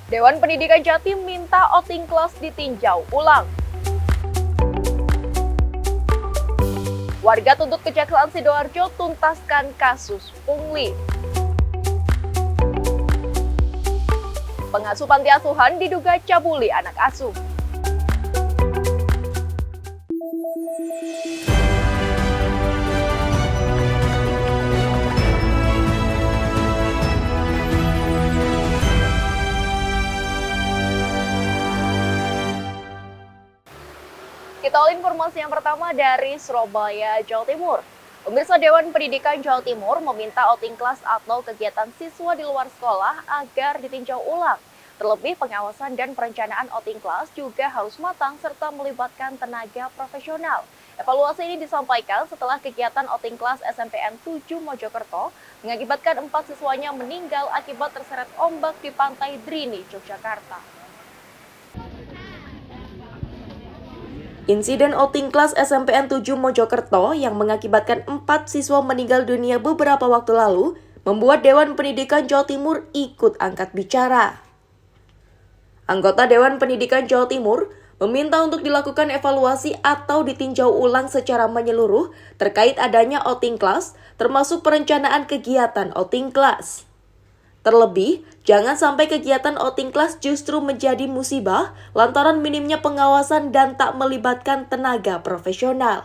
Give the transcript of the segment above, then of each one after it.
Dewan Pendidikan Jatim minta outing kelas ditinjau ulang. Warga tuntut Kejaksaan Sidoarjo tuntaskan kasus pungli. Pengasuh panti asuhan diduga cabuli anak asuh. Kita awali informasi yang pertama dari Surabaya, Jawa Timur. Pemirsa, Dewan Pendidikan Jawa Timur meminta outing kelas atau kegiatan siswa di luar sekolah agar ditinjau ulang. Terlebih pengawasan dan perencanaan outing kelas juga harus matang serta melibatkan tenaga profesional. Evaluasi ini disampaikan setelah kegiatan outing kelas SMPN 7 Mojokerto mengakibatkan 4 siswanya meninggal akibat terseret ombak di Pantai Drini, Yogyakarta. Insiden outing kelas SMPN 7 Mojokerto yang mengakibatkan 4 siswa meninggal dunia beberapa waktu lalu membuat Dewan Pendidikan Jawa Timur ikut angkat bicara. Anggota Dewan Pendidikan Jawa Timur meminta untuk dilakukan evaluasi atau ditinjau ulang secara menyeluruh terkait adanya outing kelas, termasuk perencanaan kegiatan outing kelas. Terlebih, jangan sampai kegiatan outing kelas justru menjadi musibah lantaran minimnya pengawasan dan tak melibatkan tenaga profesional.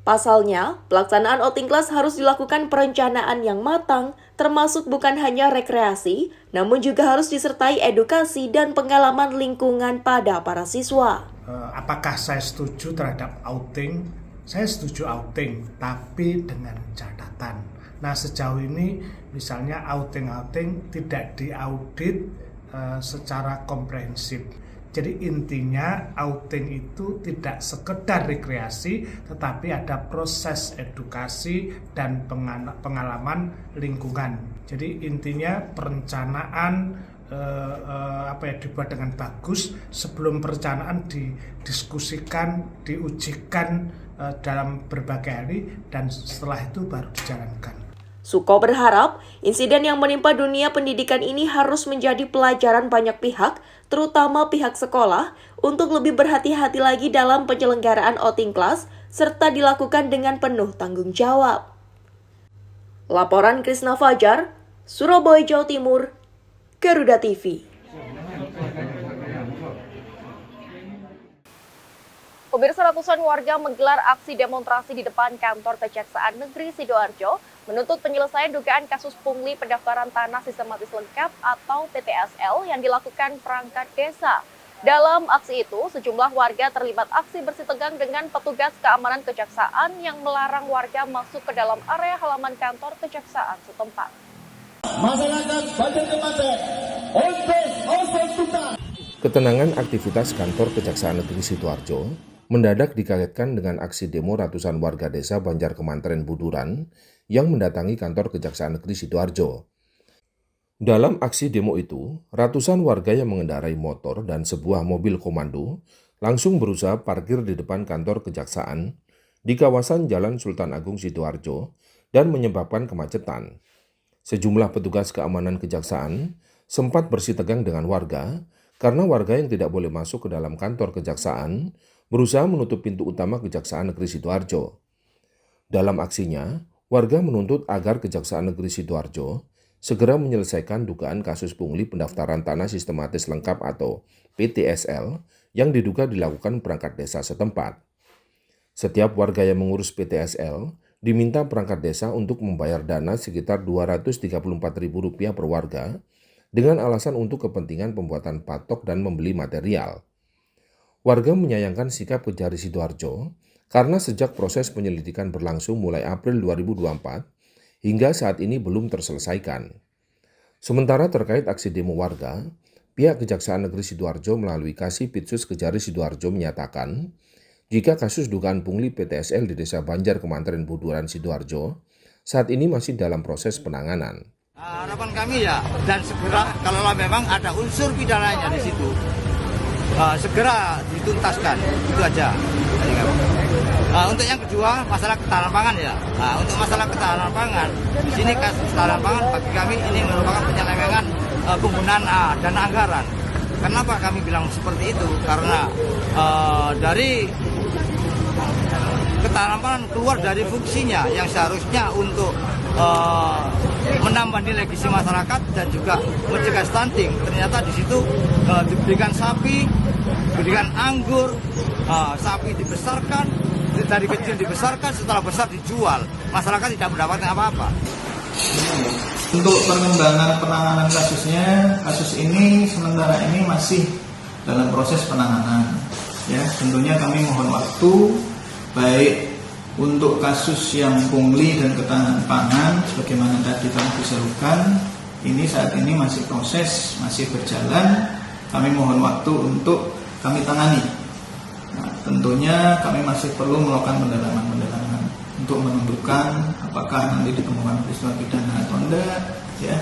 Pasalnya, pelaksanaan outing kelas harus dilakukan perencanaan yang matang, termasuk bukan hanya rekreasi, namun juga harus disertai edukasi dan pengalaman lingkungan pada para siswa. Apakah saya setuju terhadap outing? Saya setuju outing, tapi dengan catatan. Nah, sejauh ini misalnya outing tidak diaudit secara komprehensif. Jadi intinya outing itu tidak sekedar rekreasi, tetapi ada proses edukasi dan pengalaman lingkungan. Jadi intinya perencanaan dibuat dengan bagus, sebelum perencanaan didiskusikan, diujikan dalam berbagai hari, dan setelah itu baru dijalankan. Suko berharap insiden yang menimpa dunia pendidikan ini harus menjadi pelajaran banyak pihak, terutama pihak sekolah, untuk lebih berhati-hati lagi dalam penyelenggaraan outing kelas, serta dilakukan dengan penuh tanggung jawab. Laporan Krisna Fajar, Surabaya, Jawa Timur, Garuda TV. Pemirsa, ratusan warga menggelar aksi demonstrasi di depan kantor Kejaksaan Negeri Sidoarjo menuntut penyelesaian dugaan kasus pungli pendaftaran tanah sistematis lengkap atau PTSL yang dilakukan perangkat desa. Dalam aksi itu, sejumlah warga terlibat aksi bersitegang dengan petugas keamanan kejaksaan yang melarang warga masuk ke dalam area halaman kantor kejaksaan setempat. Masyarakat Banjar Kepaten, untuk tuntas. Ketenangan aktivitas kantor Kejaksaan Negeri Sidoarjo mendadak dikagetkan dengan aksi demo ratusan warga desa Banjar Kemantren Buduran yang mendatangi kantor Kejaksaan Negeri Sidoarjo. Dalam aksi demo itu, ratusan warga yang mengendarai motor dan sebuah mobil komando langsung berusaha parkir di depan kantor Kejaksaan di kawasan Jalan Sultan Agung Sidoarjo dan menyebabkan kemacetan. Sejumlah petugas keamanan kejaksaan sempat bersitegang dengan warga karena warga yang tidak boleh masuk ke dalam kantor kejaksaan berusaha menutup pintu utama Kejaksaan Negeri Sidoarjo. Dalam aksinya, warga menuntut agar Kejaksaan Negeri Sidoarjo segera menyelesaikan dugaan kasus pungli pendaftaran tanah sistematis lengkap atau PTSL yang diduga dilakukan perangkat desa setempat. Setiap warga yang mengurus PTSL diminta perangkat desa untuk membayar dana sekitar Rp234.000 per warga dengan alasan untuk kepentingan pembuatan patok dan membeli material. Warga menyayangkan sikap Kejari Sidoarjo karena sejak proses penyelidikan berlangsung mulai April 2024 hingga saat ini belum terselesaikan. Sementara terkait aksi demo warga, pihak Kejaksaan Negeri Sidoarjo melalui Kasipitsus Kejari Sidoarjo menyatakan jika kasus dugaan pungli PTSL di Desa Banjar Kemantren Buduran Sidoarjo saat ini masih dalam proses penanganan. Harapan kami ya, dan segera kalau memang ada unsur pidananya di situ, segera dituntaskan, itu aja. Untuk yang kedua, masalah ketahanan pangan ya. Untuk masalah ketahanan pangan, di sini kasus ketahanan pangan bagi kami ini merupakan penyelewengan penggunaan dana anggaran. Kenapa kami bilang seperti itu? Karena dari keterampilan keluar dari fungsinya yang seharusnya untuk menambah nilai gizi masyarakat dan juga mencegah stunting. Ternyata di situ diberikan sapi, diberikan anggur, sapi dibesarkan, dari kecil dibesarkan, setelah besar dijual. Masyarakat tidak mendapatkan apa-apa. Untuk pengembangan penanganan kasusnya, kasus ini sementara ini masih dalam proses penanganan. Ya, tentunya kami mohon waktu, baik untuk kasus yang pungli dan ketahanan pangan, sebagaimana tadi kami diserukan, ini saat ini masih proses, masih berjalan. Kami mohon waktu untuk kami tangani. Nah, tentunya kami masih perlu melakukan pendalaman untuk menentukan apakah nanti ditemukan peristiwa pidana atau enggak. Ya,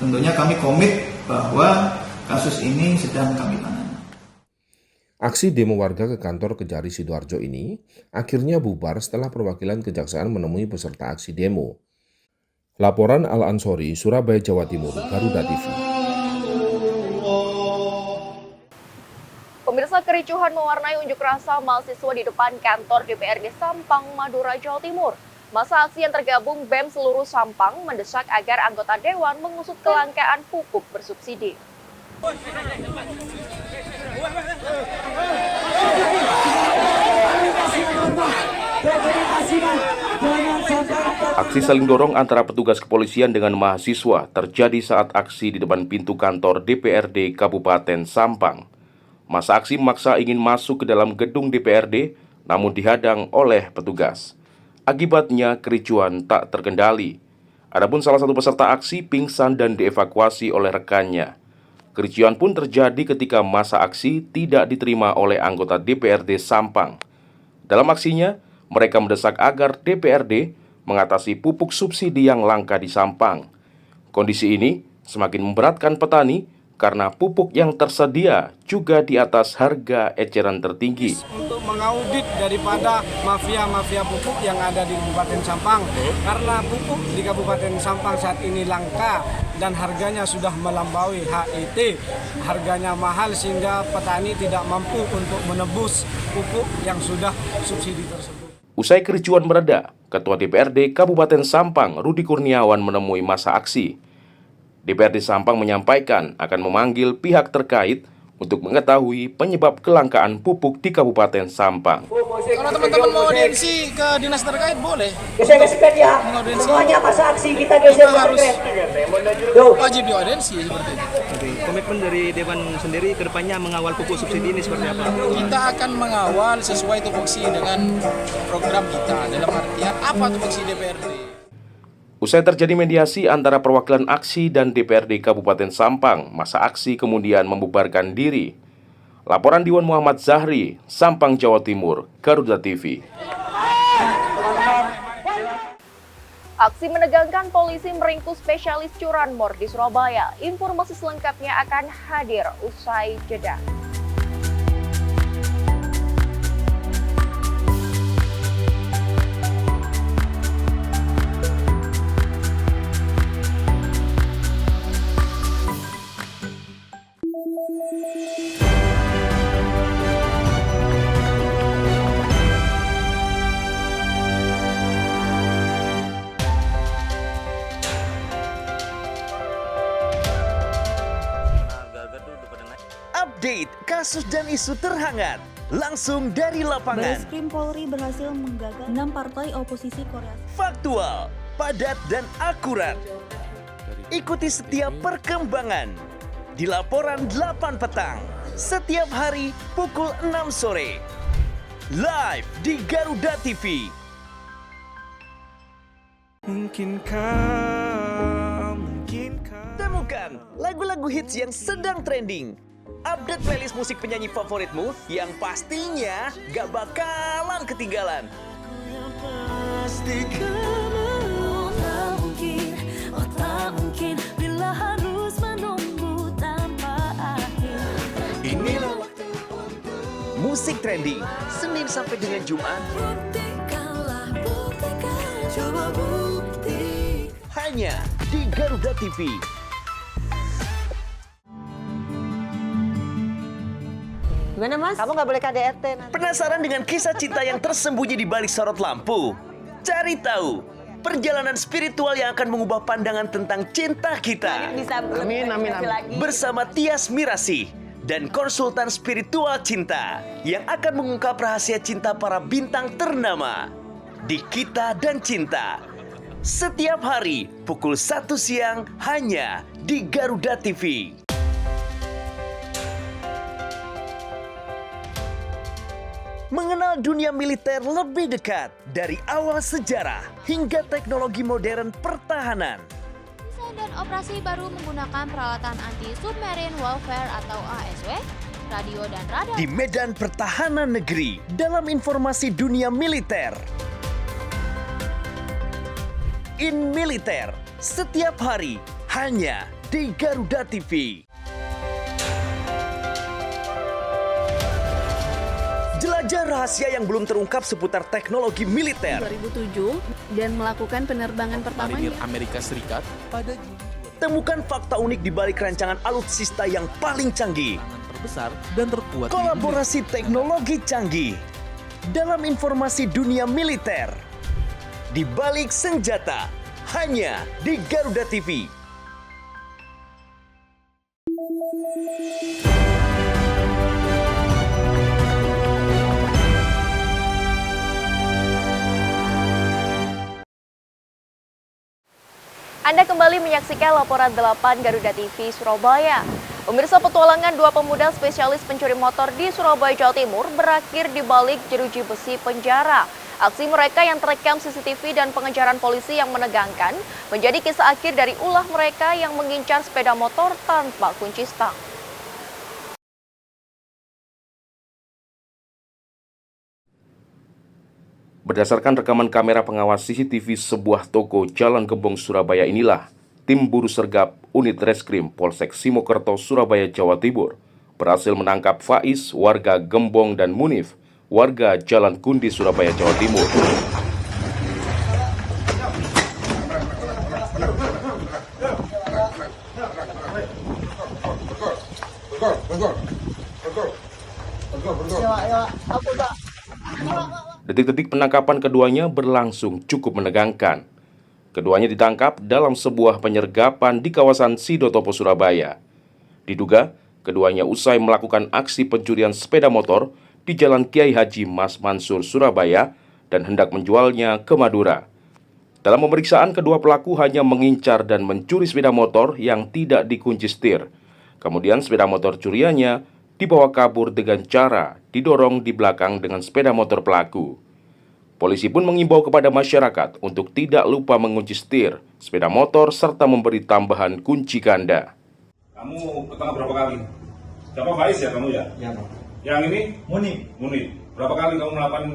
tentunya kami komit bahwa kasus ini sedang kami tangani. Aksi demo warga ke kantor Kejari Sidoarjo ini akhirnya bubar setelah perwakilan kejaksaan menemui peserta aksi demo. Laporan Al-Ansori, Surabaya, Jawa Timur, Garuda TV. Pemirsa, kericuhan mewarnai unjuk rasa mahasiswa di depan kantor DPRD Sampang, Madura, Jawa Timur. Masa aksi yang tergabung BEM seluruh Sampang mendesak agar anggota Dewan mengusut kelangkaan pupuk bersubsidi. Aksi saling dorong antara petugas kepolisian dengan mahasiswa terjadi saat aksi di depan pintu kantor DPRD Kabupaten Sampang. Masa aksi memaksa ingin masuk ke dalam gedung DPRD, namun dihadang oleh petugas. Akibatnya kericuhan tak terkendali. Adapun salah satu peserta aksi pingsan dan dievakuasi oleh rekannya. Kericuhan pun terjadi ketika masa aksi tidak diterima oleh anggota DPRD Sampang. Dalam aksinya, mereka mendesak agar DPRD mengatasi pupuk subsidi yang langka di Sampang. Kondisi ini semakin memberatkan petani karena pupuk yang tersedia juga di atas harga eceran tertinggi. Untuk mengaudit daripada mafia-mafia pupuk yang ada di Kabupaten Sampang, karena pupuk di Kabupaten Sampang saat ini langka dan harganya sudah melampaui HET, harganya mahal sehingga petani tidak mampu untuk menebus pupuk yang sudah subsidi tersebut. Usai kericuhan mereda, Ketua DPRD Kabupaten Sampang, Rudi Kurniawan, menemui masa aksi. DPRD Sampang menyampaikan akan memanggil pihak terkait untuk mengetahui penyebab kelangkaan pupuk di Kabupaten Sampang. Kalau teman-teman mau audiensi ke dinas terkait boleh. Geser-geser ya. Semuanya masa aksi kita geser harus Tuh. wajib diaudiensi seperti itu. Komitmen dari Dewan sendiri ke depannya mengawal pupuk subsidi ini seperti apa? Kita akan mengawal sesuai tupoksi dengan program kita. Dalam artian apa tupoksi DPRD? Usai terjadi mediasi antara perwakilan aksi dan DPRD Kabupaten Sampang, masa aksi kemudian membubarkan diri. Laporan Diwan Muhammad Zahri, Sampang, Jawa Timur, Garuda TV. Aksi menegangkan polisi meringkus spesialis curanmor di Surabaya. Informasi selengkapnya akan hadir usai jeda. Update kasus dan isu terhangat langsung dari lapangan. Bareskrim Polri berhasil menggagal 6 partai oposisi Korea. Faktual, padat dan akurat. Ikuti setiap perkembangan di laporan 8 petang setiap hari pukul 6 sore. Live di Garuda TV. Temukan lagu-lagu hits yang sedang trending. Update playlist musik penyanyi favoritmu yang pastinya gak bakalan ketinggalan. Musik trending Senin sampai dengan Jumat. Hanya di Garuda TV. Gimana Mas? Kamu nggak boleh KDRT nanti. Penasaran dengan kisah cinta yang tersembunyi di balik sorot lampu? Cari tahu perjalanan spiritual yang akan mengubah pandangan tentang cinta kita. Amin. Bersama Tias Mirasih dan konsultan spiritual cinta yang akan mengungkap rahasia cinta para bintang ternama di Kita dan Cinta. Setiap hari pukul 1 siang hanya di Garuda TV. Mengenal dunia militer lebih dekat dari awal sejarah hingga teknologi modern pertahanan. Desain dan operasi baru menggunakan peralatan anti-submarine warfare atau ASW, radio dan radar. Di medan pertahanan negeri dalam informasi dunia militer. In Militer setiap hari hanya di Garuda TV. Jelajah rahasia yang belum terungkap seputar teknologi militer. 2007 dan melakukan penerbangan pertamanya. Amerika Serikat pada Temukan fakta unik di balik rancangan alutsista yang paling canggih. terbesar dan terkuat. Kolaborasi teknologi canggih dalam informasi dunia militer. Di balik senjata hanya di Garuda TV. Anda kembali menyaksikan laporan 8 Garuda TV Surabaya. Pemirsa, petualangan dua pemuda spesialis pencuri motor di Surabaya, Jawa Timur berakhir di balik jeruji besi penjara. Aksi mereka yang terekam CCTV dan pengejaran polisi yang menegangkan menjadi kisah akhir dari ulah mereka yang mengincar sepeda motor tanpa kunci stang. Berdasarkan rekaman kamera pengawas CCTV sebuah toko Jalan Gembong, Surabaya inilah, tim buru sergap unit reskrim Polsek Simokerto, Surabaya, Jawa Timur, berhasil menangkap Faiz, warga Gembong, dan Munif, warga Jalan Kundi, Surabaya, Jawa Timur. Detik-detik penangkapan keduanya berlangsung cukup menegangkan. Keduanya ditangkap dalam sebuah penyergapan di kawasan Sidotopo, Surabaya. Diduga, keduanya usai melakukan aksi pencurian sepeda motor di Jalan Kiai Haji Mas Mansur, Surabaya, dan hendak menjualnya ke Madura. Dalam pemeriksaan, kedua pelaku hanya mengincar dan mencuri sepeda motor yang tidak dikunci setir. Kemudian sepeda motor curiannya dibawa kabur dengan cara didorong di belakang dengan sepeda motor pelaku. Polisi pun mengimbau kepada masyarakat untuk tidak lupa mengunci setir sepeda motor serta memberi tambahan kunci ganda. Kamu ketangkap berapa kali? Siapa Faiz ya kamu ya? Ya, Pak. Yang ini? Muni. Berapa kali kamu melakukan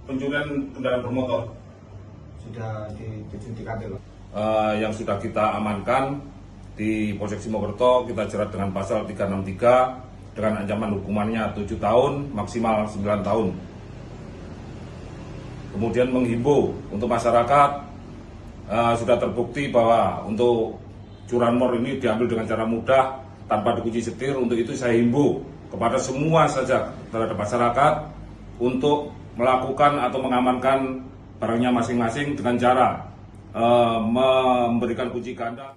pencurian kendaraan bermotor? Sudah di 7 TKP, Pak. Yang sudah kita amankan di Polsek Simokerto, kita jerat dengan pasal 363 dengan ancaman hukumannya 7 tahun maksimal 9 tahun. Kemudian menghimbau untuk masyarakat, sudah terbukti bahwa untuk curanmor ini diambil dengan cara mudah tanpa dikunci setir. Untuk itu saya himbau kepada semua saja terhadap masyarakat untuk melakukan atau mengamankan barangnya masing-masing dengan cara memberikan kunci ganda.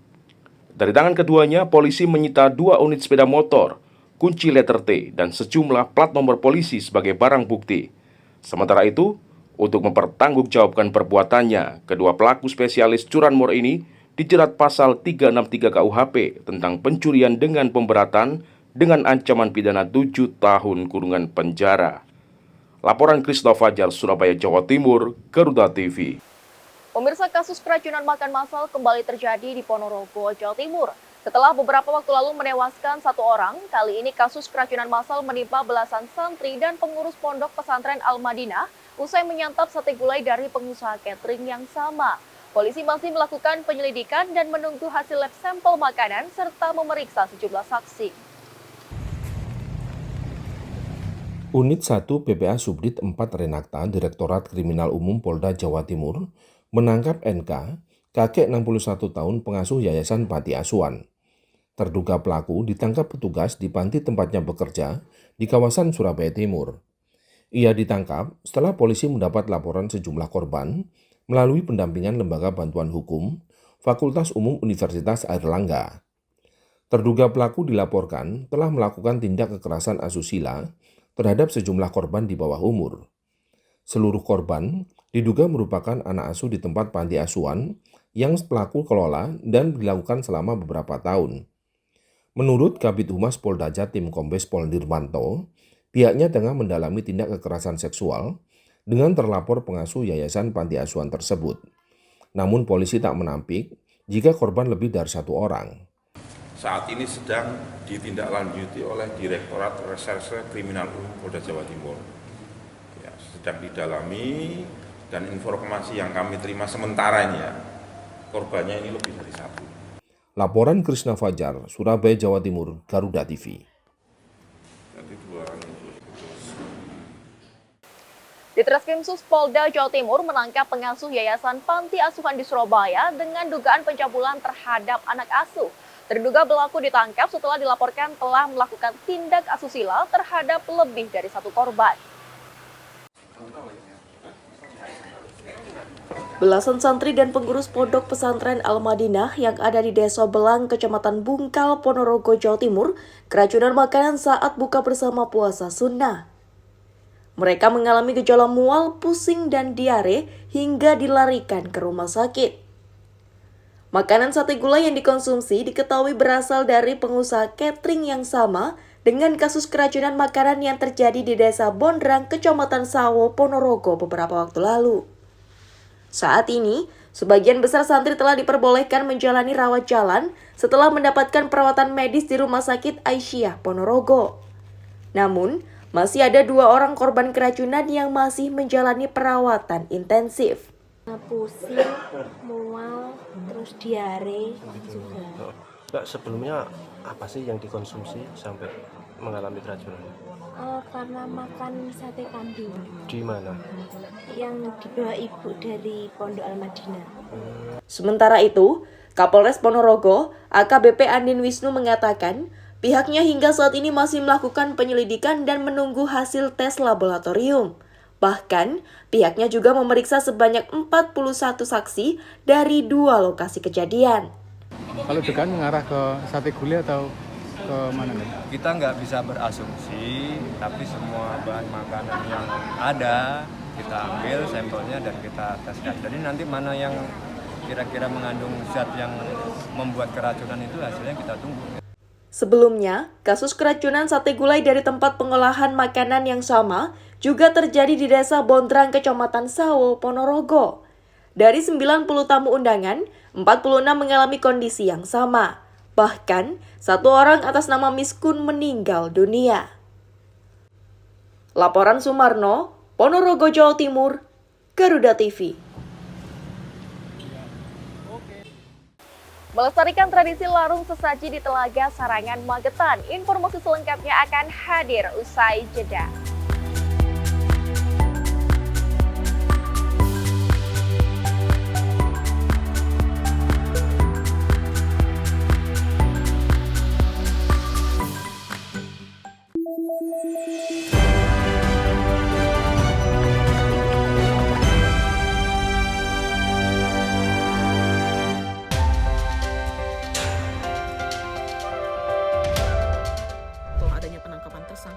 Dari tangan keduanya, polisi menyita 2 unit sepeda motor, kunci letter T, dan sejumlah plat nomor polisi sebagai barang bukti. Sementara itu, untuk mempertanggungjawabkan perbuatannya, kedua pelaku spesialis curanmor ini dijerat pasal 363 KUHP tentang pencurian dengan pemberatan dengan ancaman pidana 7 tahun kurungan penjara. Laporan Christopher Fajar, Surabaya, Jawa Timur, Garuda TV. Pemirsa, kasus keracunan makan massal kembali terjadi di Ponorogo, Jawa Timur. Setelah beberapa waktu lalu menewaskan 1 orang, kali ini kasus keracunan massal menimpa belasan santri dan pengurus pondok pesantren Al-Madinah usai menyantap sate gulai dari pengusaha catering yang sama. Polisi masih melakukan penyelidikan dan menunggu hasil lab sampel makanan serta memeriksa sejumlah saksi. Unit 1 PPA Subdit 4 Renakta Direktorat Kriminal Umum Polda Jawa Timur menangkap NK, kakek 61 tahun pengasuh Yayasan Panti Asuhan. Terduga pelaku ditangkap petugas di panti tempatnya bekerja di kawasan Surabaya Timur. Ia ditangkap setelah polisi mendapat laporan sejumlah korban melalui pendampingan Lembaga Bantuan Hukum Fakultas Umum Universitas Airlangga. Terduga pelaku dilaporkan telah melakukan tindak kekerasan asusila terhadap sejumlah korban di bawah umur. Seluruh korban diduga merupakan anak asuh di tempat panti asuhan yang pelaku kelola dan dilakukan selama beberapa tahun. Menurut Kabid Humas Polda Jatim Kombes Pol Dirmanto, pihaknya tengah mendalami tindak kekerasan seksual dengan terlapor pengasuh yayasan panti asuhan tersebut. Namun polisi tak menampik jika korban lebih dari 1 orang. Saat ini sedang ditindaklanjuti oleh Direktorat Reserse Kriminal Umum Polda Jawa Timur. Ya, sedang didalami dan informasi yang kami terima sementara ini ya, korbannya ini lebih dari 1. Laporan Krisna Fajar, Surabaya, Jawa Timur, Garuda TV. Ditreskrimsus Polda Jawa Timur menangkap pengasuh Yayasan Panti Asuhan di Surabaya dengan dugaan pencabulan terhadap anak asuh. Terduga pelaku ditangkap setelah dilaporkan telah melakukan tindak asusila terhadap lebih dari 1 korban. Belasan santri dan pengurus pondok pesantren Al-Madinah yang ada di Desa Belang, Kecamatan Bungkal, Ponorogo, Jawa Timur, keracunan makanan saat buka bersama puasa sunnah. Mereka mengalami gejala mual, pusing, dan diare hingga dilarikan ke rumah sakit. Makanan sate gulai yang dikonsumsi diketahui berasal dari pengusaha catering yang sama dengan kasus keracunan makanan yang terjadi di Desa Bondrang, Kecamatan Sawo, Ponorogo beberapa waktu lalu. Saat ini, sebagian besar santri telah diperbolehkan menjalani rawat jalan setelah mendapatkan perawatan medis di Rumah Sakit Aisyah, Ponorogo. Namun, masih ada 2 orang korban keracunan yang masih menjalani perawatan intensif. Pusing, mual, terus diare juga. Mbak, sebelumnya apa sih yang dikonsumsi sampai mengalami keracunan? Karena makan sate kambing. Di mana? Yang dibawa ibu dari Pondok Al-Madinah. Sementara itu, Kapolres Ponorogo, AKBP Andin Wisnu mengatakan, pihaknya hingga saat ini masih melakukan penyelidikan dan menunggu hasil tes laboratorium. Bahkan, pihaknya juga memeriksa sebanyak 41 saksi dari 2 lokasi kejadian. Kalau dugaan mengarah ke sate gulai atau ke mana nih? Kita nggak bisa berasumsi, tapi semua bahan makanan yang ada kita ambil sampelnya dan kita teskan. Jadi nanti mana yang kira-kira mengandung zat yang membuat keracunan itu hasilnya kita tunggu. Sebelumnya, kasus keracunan sate gulai dari tempat pengolahan makanan yang sama juga terjadi di Desa Bondrang, Kecamatan Sawo, Ponorogo. Dari 90 tamu undangan, 46 mengalami kondisi yang sama. Bahkan, 1 orang atas nama Miskun meninggal dunia. Laporan Sumarno, Ponorogo, Jawa Timur, Garuda TV. Melestarikan tradisi larung sesaji di Telaga Sarangan, Magetan. Informasi selengkapnya akan hadir usai jeda.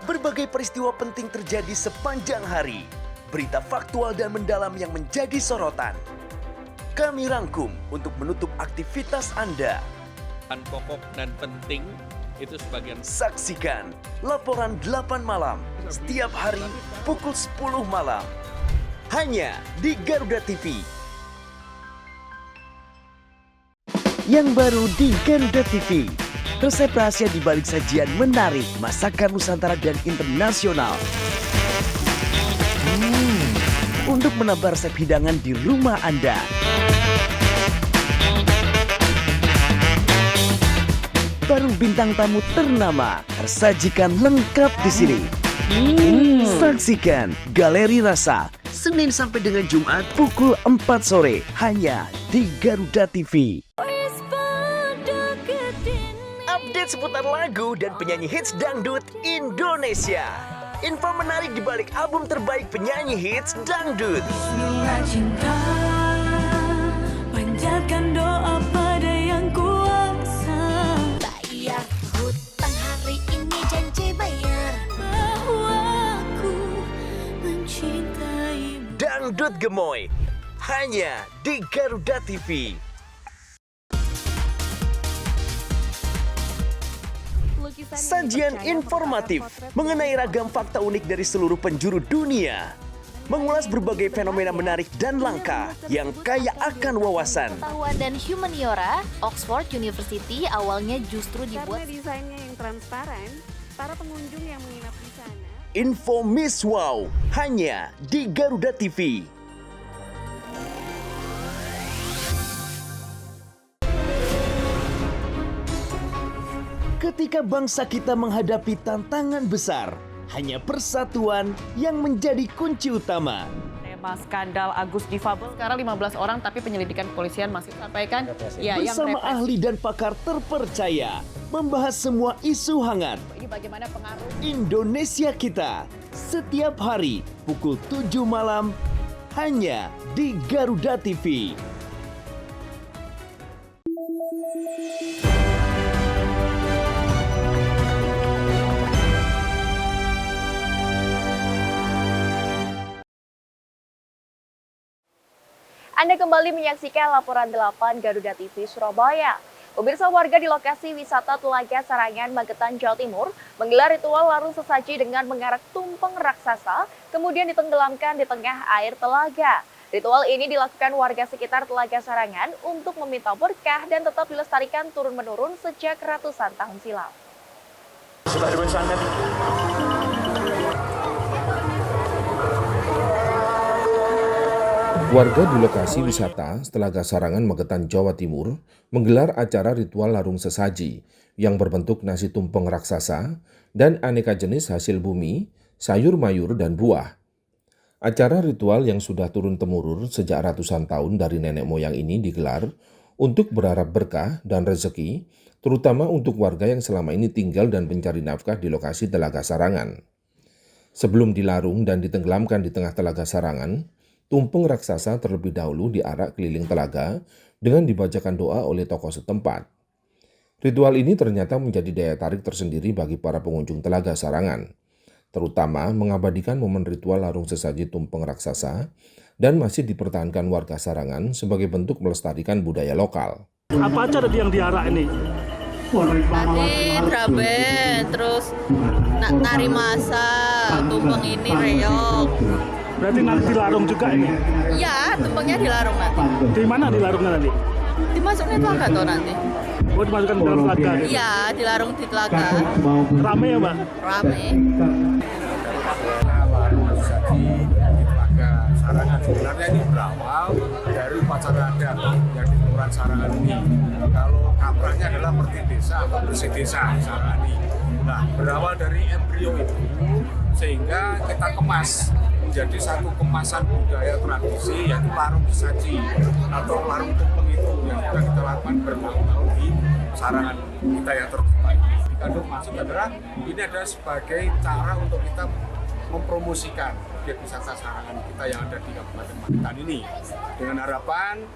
Berbagai peristiwa penting terjadi sepanjang hari. Berita faktual dan mendalam yang menjadi sorotan. Kami rangkum untuk menutup aktivitas Anda. Pokok dan penting itu sebagian. Saksikan laporan 8 malam setiap hari pukul 10 malam. Hanya di Garuda TV. Yang baru di Garuda TV. Resep rahasia di balik sajian menarik masakan Nusantara dan internasional. Untuk menambah resep hidangan di rumah Anda. Baru bintang tamu ternama tersajikan lengkap di sini. Saksikan Galeri Rasa Senin sampai dengan Jumat pukul 4 sore hanya di Garuda TV. update seputar lagu dan penyanyi hits dangdut Indonesia. Info menarik di balik album terbaik penyanyi hits dangdut. Cinta, panjatkan doa pada yang kuasa. Bayar hutang hari ini, janji bayar. Bahwa aku mencintaimu. Dangdut Gemoy hanya di Garuda TV. Sajian informatif mengenai ragam fakta unik dari seluruh penjuru dunia. Mengulas berbagai fenomena menarik dan langka yang kaya akan wawasan. Pengetahuan dan humaniora, Oxford University awalnya justru dibuat karena desainnya yang transparan, para pengunjung yang menginap di sana. Info Miss Wow hanya di Garuda TV. Ketika bangsa kita menghadapi tantangan besar, hanya persatuan yang menjadi kunci utama. Tema skandal Agus difabel sekarang 15 orang, tapi penyelidikan kepolisian masih sampaikan Bersama ahli dan pakar terpercaya, membahas semua isu hangat. Ini bagaimana pengaruh Indonesia kita setiap hari pukul 7 malam hanya di Garuda TV. Anda kembali menyaksikan laporan 8 Garuda TV Surabaya. Pemirsa, warga di lokasi wisata Telaga Sarangan, Magetan, Jawa Timur menggelar ritual larung sesaji dengan mengarak tumpeng raksasa, kemudian ditenggelamkan di tengah air telaga. Ritual ini dilakukan warga sekitar Telaga Sarangan untuk meminta berkah dan tetap dilestarikan turun-menurun sejak ratusan tahun silam. Warga di lokasi wisata Telaga Sarangan, Magetan, Jawa Timur menggelar acara ritual larung sesaji yang berbentuk nasi tumpeng raksasa dan aneka jenis hasil bumi, sayur mayur, dan buah. Acara ritual yang sudah turun-temurun sejak ratusan tahun dari nenek moyang ini digelar untuk berharap berkah dan rezeki, terutama untuk warga yang selama ini tinggal dan mencari nafkah di lokasi Telaga Sarangan. Sebelum dilarung dan ditenggelamkan di tengah Telaga Sarangan, tumpeng raksasa terlebih dahulu diarak keliling telaga dengan dibacakan doa oleh tokoh setempat. Ritual ini ternyata menjadi daya tarik tersendiri bagi para pengunjung Telaga Sarangan, terutama mengabadikan momen ritual larung sesaji tumpeng raksasa dan masih dipertahankan warga Sarangan sebagai bentuk melestarikan budaya lokal. Apa aja tadi yang diarak ini? Tadi draben, terus tari masak, tumpeng ini reog. Berarti nanti dilarung juga ini? Iya, tumpengnya dilarung nanti. Di mana dilarungnya nanti? Dimasukin telaga tuh nanti. Oh, dimasukkan ke dalam telaga? Iya, dilarung di telaga. Rame ya, Mbak? Rame. Larung sesaji di Telaga Sarangan. Sebenarnya ini berawal dari upacara adat yang di Kelurahan Sarangan ini. Kalau kaprahnya adalah perti desa atau bersih desa Sarangan ini. Nah, berawal dari embrio itu sehingga kita kemas menjadi satu kemasan budaya tradisi, yaitu larung sesaji atau larung tumpeng itu yang sudah kita lakukan bertahun-tahun di Sarangan kita yang terbuka ini. Dikandung maksud adalah ini adalah sebagai cara untuk kita mempromosikan objek wisata Sarangan kita yang ada di Kabupaten Magetan ini, dengan harapan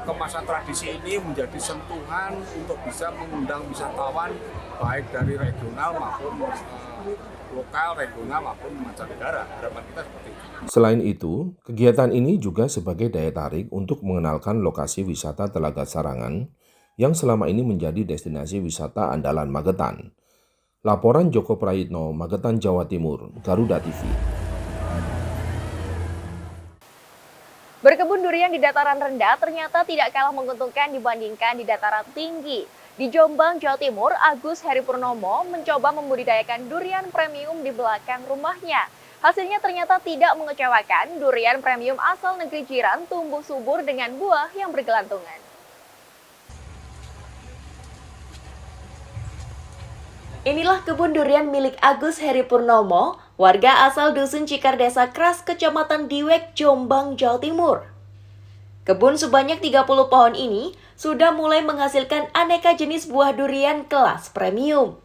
kemasan tradisi ini menjadi sentuhan untuk bisa mengundang wisatawan baik dari regional maupun lokal, regional maupun mancanegara. Harapan kita seperti itu. Selain itu, kegiatan ini juga sebagai daya tarik untuk mengenalkan lokasi wisata Telaga Sarangan yang selama ini menjadi destinasi wisata andalan Magetan. Laporan Joko Prayitno, Magetan, Jawa Timur, Garuda TV. Berkebun durian di dataran rendah ternyata tidak kalah menguntungkan dibandingkan di dataran tinggi. Di Jombang, Jawa Timur, Agus Heri Purnomo mencoba membudidayakan durian premium di belakang rumahnya. Hasilnya ternyata tidak mengecewakan, durian premium asal negeri jiran tumbuh subur dengan buah yang bergelantungan. Inilah kebun durian milik Agus Heri Purnomo, warga asal Dusun Cikar, Desa Kras, Kecamatan Diwek, Jombang, Jawa Timur. Kebun sebanyak 30 pohon ini sudah mulai menghasilkan aneka jenis buah durian kelas premium.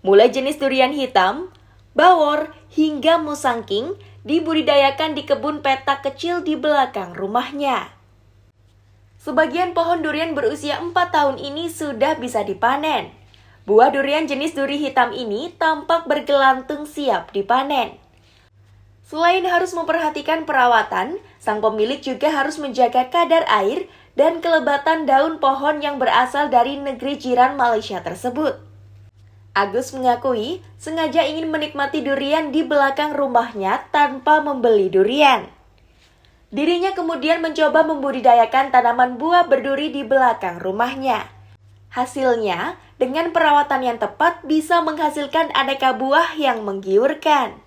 Mulai jenis durian hitam, bawor, hingga musangking dibudidayakan di kebun petak kecil di belakang rumahnya. Sebagian pohon durian berusia 4 tahun ini sudah bisa dipanen. Buah durian jenis duri hitam ini tampak bergelantung siap dipanen. Selain harus memperhatikan perawatan, sang pemilik juga harus menjaga kadar air dan kelebatan daun pohon yang berasal dari negeri jiran Malaysia tersebut. Agus mengakui sengaja ingin menikmati durian di belakang rumahnya tanpa membeli durian. Dirinya kemudian mencoba membudidayakan tanaman buah berduri di belakang rumahnya. Hasilnya, dengan perawatan yang tepat bisa menghasilkan aneka buah yang menggiurkan.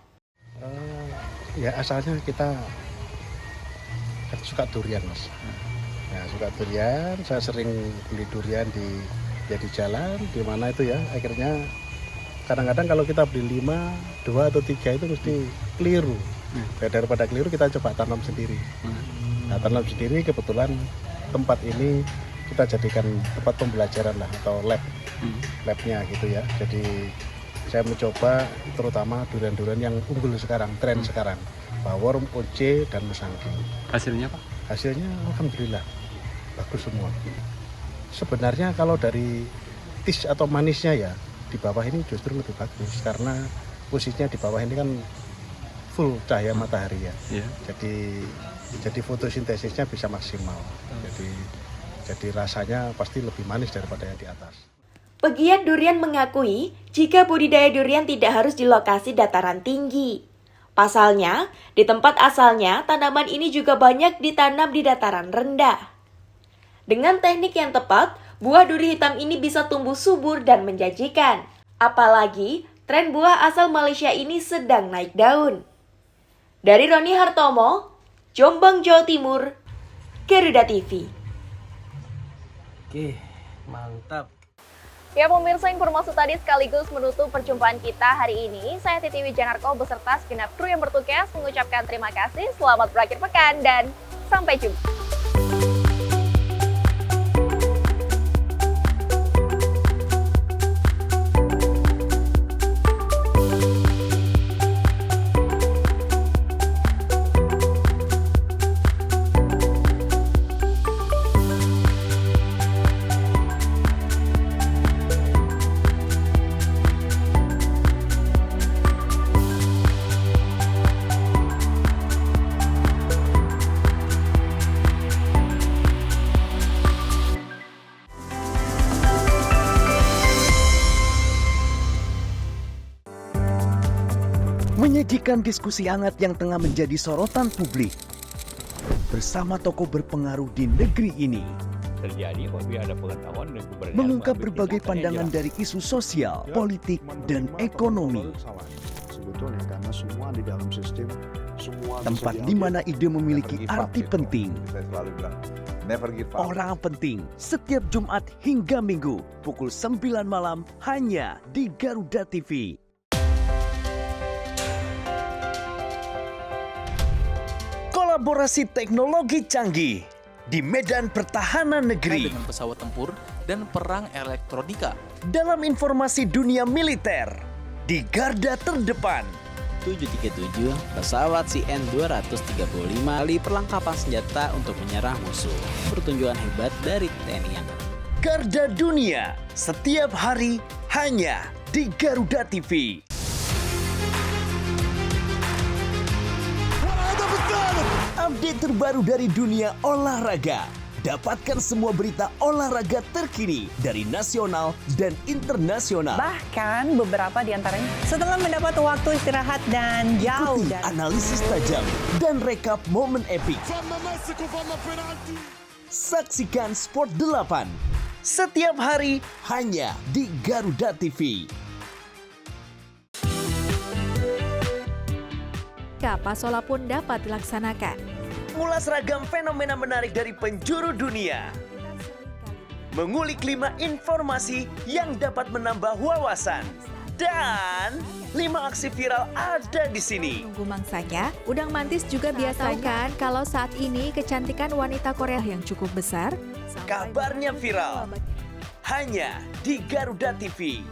Ya asalnya kita suka durian, Mas. Ya, suka durian, saya sering beli durian di jalan, di mana itu ya, akhirnya kadang-kadang kalau kita beli 5, 2 atau 3 itu mesti keliru. Ya, daripada keliru kita coba tanam sendiri. Nah, tanam sendiri kebetulan tempat ini kita jadikan tempat pembelajaran lah atau labnya gitu ya. Jadi saya mencoba terutama durian-durian yang unggul sekarang, tren sekarang, bawor, oce, dan musangking. Hasilnya Pak? Hasilnya alhamdulillah bagus semua. Sebenarnya kalau dari tis atau manisnya ya di bawah ini justru lebih bagus karena posisinya di bawah ini kan full cahaya matahari ya. Jadi fotosintesisnya bisa maksimal. Jadi rasanya pasti lebih manis daripada yang di atas. Pegiat durian mengakui jika budidaya durian tidak harus di lokasi dataran tinggi. Pasalnya, di tempat asalnya tanaman ini juga banyak ditanam di dataran rendah. Dengan teknik yang tepat, buah duri hitam ini bisa tumbuh subur dan menjanjikan. Apalagi, tren buah asal Malaysia ini sedang naik daun. Dari Roni Hartomo, Jombang, Jawa Timur, Garuda TV. Oke, mantap. Ya pemirsa, informasi tadi sekaligus menutup perjumpaan kita hari ini. Saya Titi Wijanarko beserta segenap kru yang bertugas mengucapkan terima kasih, selamat berakhir pekan, dan sampai jumpa. Menyajikan diskusi hangat yang tengah menjadi sorotan publik bersama tokoh berpengaruh di negeri ini. Terjadi apabila ada pengetahuan dan keberanian mengungkap berbagai pandangan dari isu sosial, politik, dan ekonomi. Sebetulnya karena semua di dalam sistem, semua tempat di mana ide memiliki arti penting. Saya selalu bilang, never give up. Orang penting setiap Jumat hingga Minggu pukul 9 malam hanya di Garuda TV. Kolaborasi teknologi canggih di medan pertahanan negeri dengan pesawat tempur dan perang elektronika. Dalam informasi dunia militer di garda terdepan. 737 pesawat CN-235 kali perlengkapan senjata untuk menyerang musuh. Pertunjukan hebat dari TNI Angkatan. Garda dunia setiap hari hanya di Garuda TV. Update terbaru dari dunia olahraga. Dapatkan semua berita olahraga terkini dari nasional dan internasional. Bahkan beberapa di antaranya setelah mendapat waktu istirahat dan jauh dari analisis tajam dan rekap momen epik. Saksikan Sport 8 setiap hari hanya di Garuda TV. Pasola pun dapat dilaksanakan. Mulas ragam fenomena menarik dari penjuru dunia. Mengulik 5 informasi yang dapat menambah wawasan Dan 5 aksi viral ada di sini. Tunggu mangsanya, udang mantis juga biasa kan kalau saat ini kecantikan wanita Korea yang cukup besar. Kabarnya viral hanya di Garuda TV.